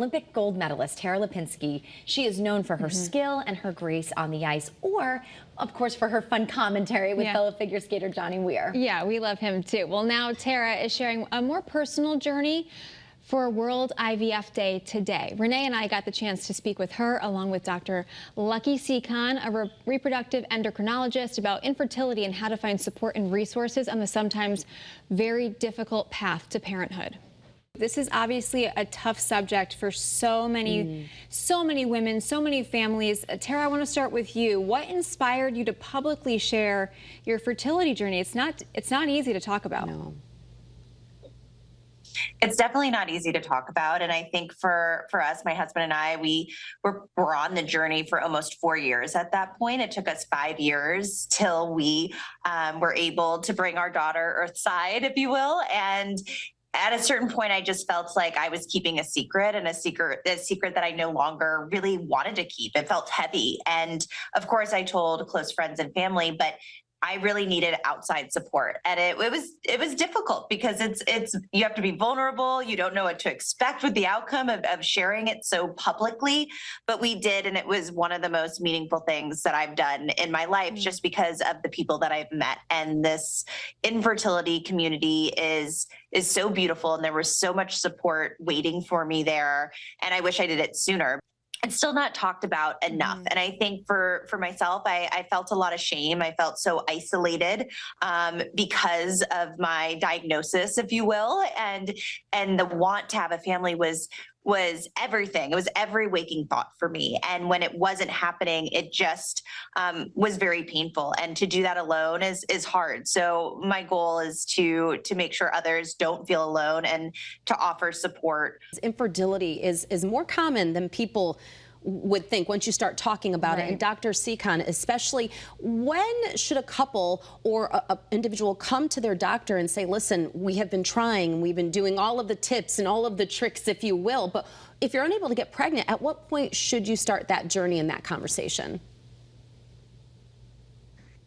Olympic gold medalist Tara Lipinski, she is known for her skill and her grace on the ice, or, of course, for her fun commentary with fellow figure skater Johnny Weir. Yeah, we love him too. Well, now Tara is sharing a more personal journey for World IVF Day today. Renee and I got the chance to speak with her along with Dr. Lucky Sekhon, a reproductive endocrinologist, about infertility and how to find support and resources on the sometimes very difficult path to parenthood. This is obviously a tough subject for so many women, so many families. Tara, I want to start with you. What inspired you to publicly share your fertility journey? It's not easy to talk about. No. It's definitely not easy to talk about. And I think for us, my husband and I, we were on the journey for almost 4 years at that point. It took us 5 years till we were able to bring our daughter earthside, if you will. And at a certain point, I just felt like I was keeping a secret, and a secret that I no longer really wanted to keep. It felt heavy. And of course, I told close friends and family, but I really needed outside support. And it was difficult because it's you have to be vulnerable. You don't know what to expect with the outcome of sharing it so publicly, but we did. And it was one of the most meaningful things that I've done in my life, just because of the people that I've met. And this infertility community is so beautiful. And there was so much support waiting for me there. And I wish I did it sooner. It's still not talked about enough. And I think for myself, I felt a lot of shame. I felt so isolated because of my diagnosis, if you will, and the want to have a family was everything. It was every waking thought for me. And when it wasn't happening, it just was very painful. And to do that alone is hard. So my goal is to make sure others don't feel alone and to offer support. Infertility is more common than people would think once you start talking about it. And Dr. Sekhon, especially, when should a couple or an individual come to their doctor and say, listen, we have been trying, we've been doing all of the tips and all of the tricks, if you will, but if you're unable to get pregnant, at what point should you start that journey and that conversation?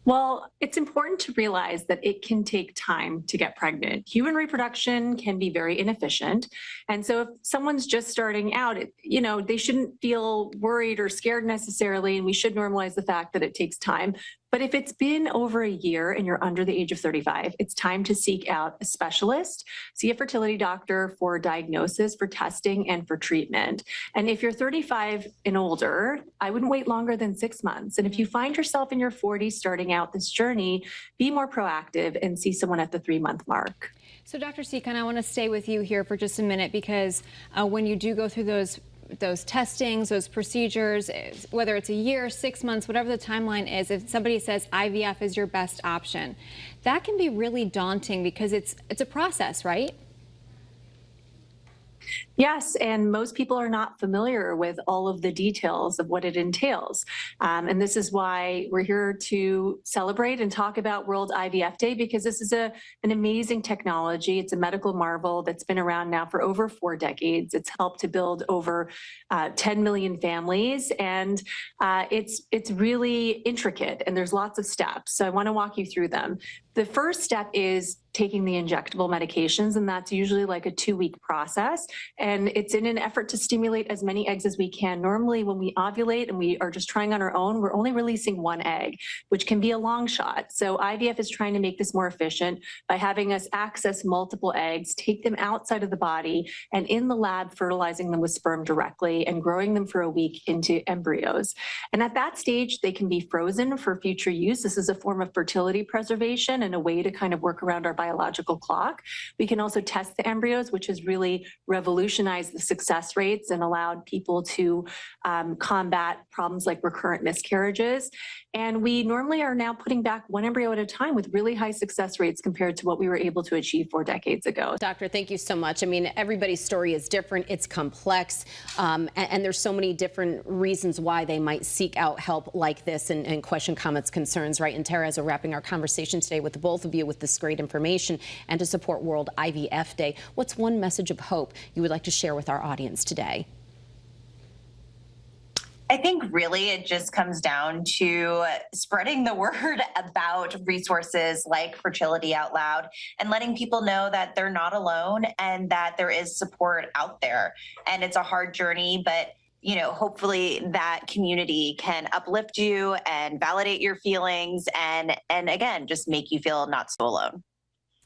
Well, it's important to realize that it can take time to get pregnant. Human reproduction can be very inefficient. And so if someone's just starting out, they shouldn't feel worried or scared necessarily, and we should normalize the fact that it takes time. But if it's been over a year and you're under the age of 35, it's time to seek out a specialist, see a fertility doctor for diagnosis, for testing, and for treatment. And if you're 35 and older, I wouldn't wait longer than 6 months. And if you find yourself in your 40s starting out this journey, be more proactive and see someone at the 3-month mark. So Dr. Sekhon, I want to stay with you here for just a minute, because when you do go through those testings, those procedures, whether it's a year, 6 months, whatever the timeline is, if somebody says IVF is your best option, that can be really daunting because it's a process, right? Yes, and most people are not familiar with all of the details of what it entails. And this is why we're here to celebrate and talk about World IVF Day, because this is an amazing technology. It's a medical marvel that's been around now for over 4 decades. It's helped to build over 10 million families, and it's really intricate, and there's lots of steps. So I want to walk you through them. The first step is taking the injectable medications, and that's usually like a 2-week process. And it's in an effort to stimulate as many eggs as we can. Normally, when we ovulate and we are just trying on our own, we're only releasing 1 egg, which can be a long shot. So IVF is trying to make this more efficient by having us access multiple eggs, take them outside of the body, and in the lab, fertilizing them with sperm directly and growing them for a week into embryos. And at that stage, they can be frozen for future use. This is a form of fertility preservation and a way to kind of work around our biological clock. We can also test the embryos, which has really revolutionized the success rates and allowed people to combat problems like recurrent miscarriages. And we normally are now putting back 1 embryo at a time with really high success rates compared to what we were able to achieve 4 decades ago. Doctor, thank you so much. I mean, everybody's story is different. It's complex. And there's so many different reasons why they might seek out help like this and question, comments, concerns, right? And Tara, as we're wrapping our conversation today with the both of you with this great information and to support World IVF Day, what's one message of hope you would like to share with our audience today? I think really it just comes down to spreading the word about resources like Fertility Out Loud and letting people know that they're not alone and that there is support out there. And it's a hard journey, but hopefully that community can uplift you and validate your feelings and again, just make you feel not so alone.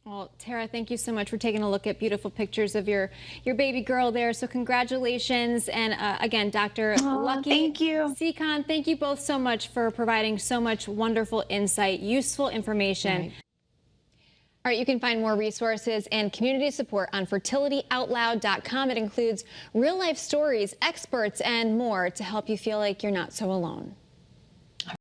Well, Tara, thank you so much for taking a look at beautiful pictures of your baby girl there. So congratulations. And again, Dr. Lucky, thank you. Sekhon, thank you both so much for providing so much wonderful insight, useful information. Right. All right, you can find more resources and community support on fertilityoutloud.com. It includes real life stories, experts, and more to help you feel like you're not so alone.